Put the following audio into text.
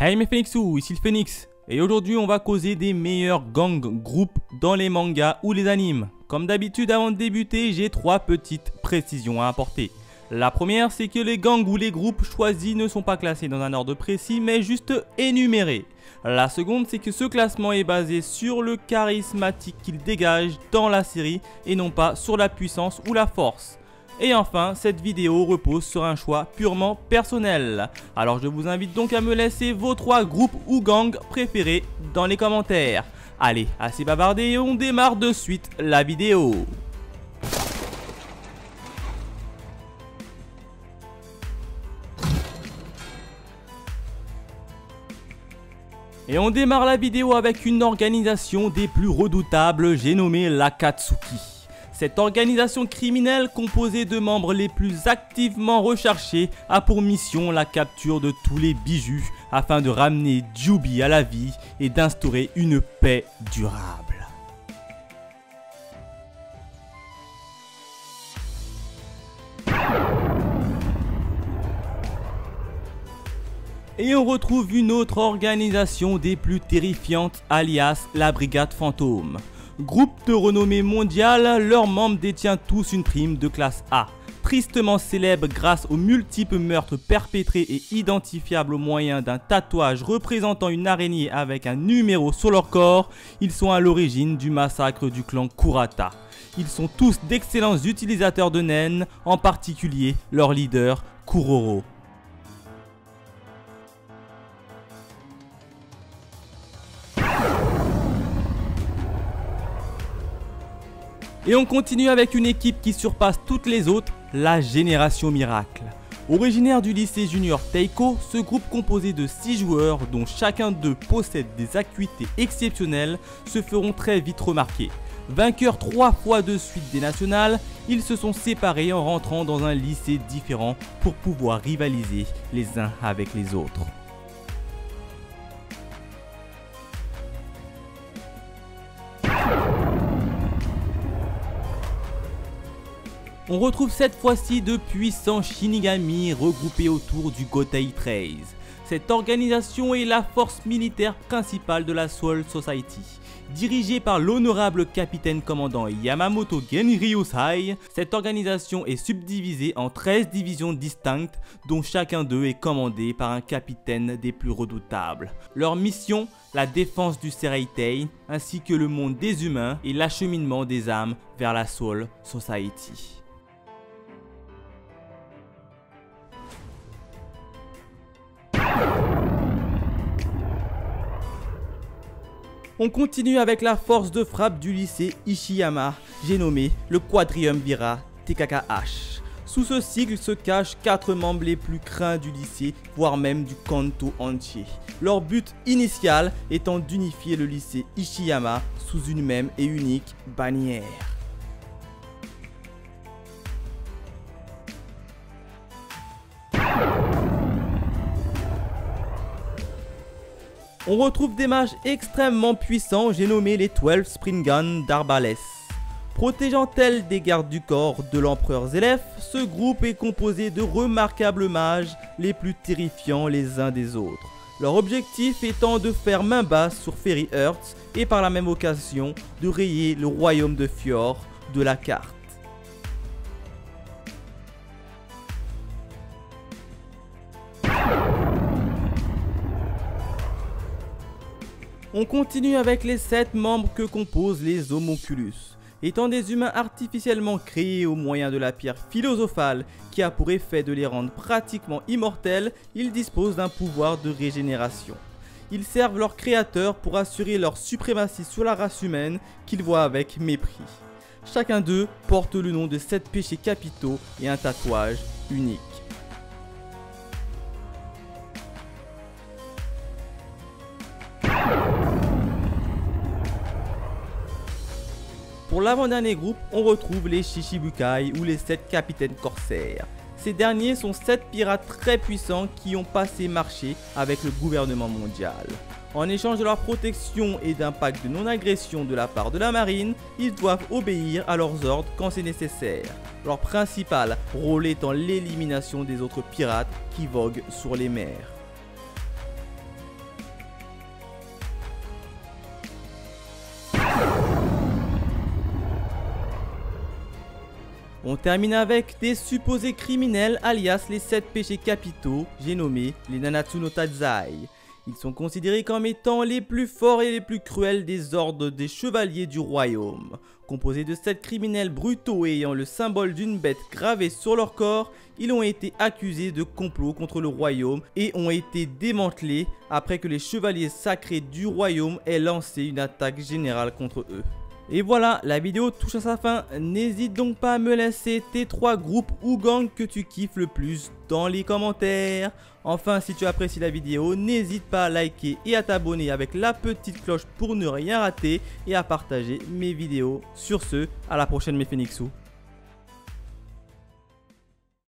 Hey mes Phoenixous, ici le Phoenix, et aujourd'hui on va causer des meilleurs gangs groupes dans les mangas ou les animes. Comme d'habitude, avant de débuter, j'ai 3 petites précisions à apporter. La première, c'est que les gangs ou les groupes choisis ne sont pas classés dans un ordre précis, mais juste énumérés. La seconde, c'est que ce classement est basé sur le charismatique qu'il dégage dans la série et non pas sur la puissance ou la force. Et enfin, cette vidéo repose sur un choix purement personnel. Alors je vous invite donc à me laisser vos 3 groupes ou gangs préférés dans les commentaires. Allez, assez bavardé et on démarre de suite la vidéo. Et on démarre la vidéo avec une organisation des plus redoutables, j'ai nommé l'Akatsuki. Cette organisation criminelle composée de membres les plus activement recherchés a pour mission la capture de tous les bijoux afin de ramener Jubi à la vie et d'instaurer une paix durable. Et on retrouve une autre organisation des plus terrifiantes, alias la Brigade Fantôme. Groupe de renommée mondiale, leurs membres détiennent tous une prime de classe A. Tristement célèbres grâce aux multiples meurtres perpétrés et identifiables au moyen d'un tatouage représentant une araignée avec un numéro sur leur corps, ils sont à l'origine du massacre du clan Kurata. Ils sont tous d'excellents utilisateurs de nen, en particulier leur leader Kuroro. Et on continue avec une équipe qui surpasse toutes les autres, la Génération Miracle. Originaire du lycée junior Teiko, ce groupe composé de 6 joueurs dont chacun d'eux possède des acuités exceptionnelles se feront très vite remarquer. Vainqueurs 3 fois de suite des nationales, ils se sont séparés en rentrant dans un lycée différent pour pouvoir rivaliser les uns avec les autres. On retrouve cette fois-ci de puissants Shinigami regroupés autour du Gotei 13. Cette organisation est la force militaire principale de la Soul Society. Dirigée par l'honorable capitaine commandant Yamamoto Genryusai, cette organisation est subdivisée en 13 divisions distinctes dont chacun d'eux est commandé par un capitaine des plus redoutables. Leur mission, la défense du Sereitei ainsi que le monde des humains et l'acheminement des âmes vers la Soul Society. On continue avec la force de frappe du lycée Ishiyama, j'ai nommé le Quadriumvirat TKKH. Sous ce sigle se cachent 4 membres les plus craints du lycée, voire même du Kanto entier. Leur but initial étant d'unifier le lycée Ishiyama sous une même et unique bannière. On retrouve des mages extrêmement puissants, j'ai nommé les 12 Springan d'Arbales. Protégeant tel des gardes du corps de l'empereur Zélef, ce groupe est composé de remarquables mages les plus terrifiants les uns des autres. Leur objectif étant de faire main basse sur Fairy Hearts et par la même occasion de rayer le royaume de Fjord de la carte. On continue avec les 7 membres que composent les Homunculus. Étant des humains artificiellement créés au moyen de la pierre philosophale qui a pour effet de les rendre pratiquement immortels, ils disposent d'un pouvoir de régénération. Ils servent leur créateur pour assurer leur suprématie sur la race humaine qu'ils voient avec mépris. Chacun d'eux porte le nom de 7 péchés capitaux et un tatouage unique. Pour l'avant-dernier groupe, on retrouve les Shichibukai ou les 7 capitaines corsaires. Ces derniers sont 7 pirates très puissants qui ont passé marché avec le gouvernement mondial. En échange de leur protection et d'un pacte de non-agression de la part de la marine, ils doivent obéir à leurs ordres quand c'est nécessaire. Leur principal rôle étant l'élimination des autres pirates qui voguent sur les mers. On termine avec des supposés criminels alias les 7 péchés capitaux, j'ai nommé les Nanatsu no Taizai. Ils sont considérés comme étant les plus forts et les plus cruels des ordres des chevaliers du royaume. Composés de 7 criminels brutaux ayant le symbole d'une bête gravé sur leur corps, ils ont été accusés de complot contre le royaume et ont été démantelés après que les chevaliers sacrés du royaume aient lancé une attaque générale contre eux. Et voilà, la vidéo touche à sa fin. N'hésite donc pas à me laisser tes 3 groupes ou gangs que tu kiffes le plus dans les commentaires. Enfin, si tu apprécies la vidéo, n'hésite pas à liker et à t'abonner avec la petite cloche pour ne rien rater et à partager mes vidéos. Sur ce, à la prochaine mes Phoenixous.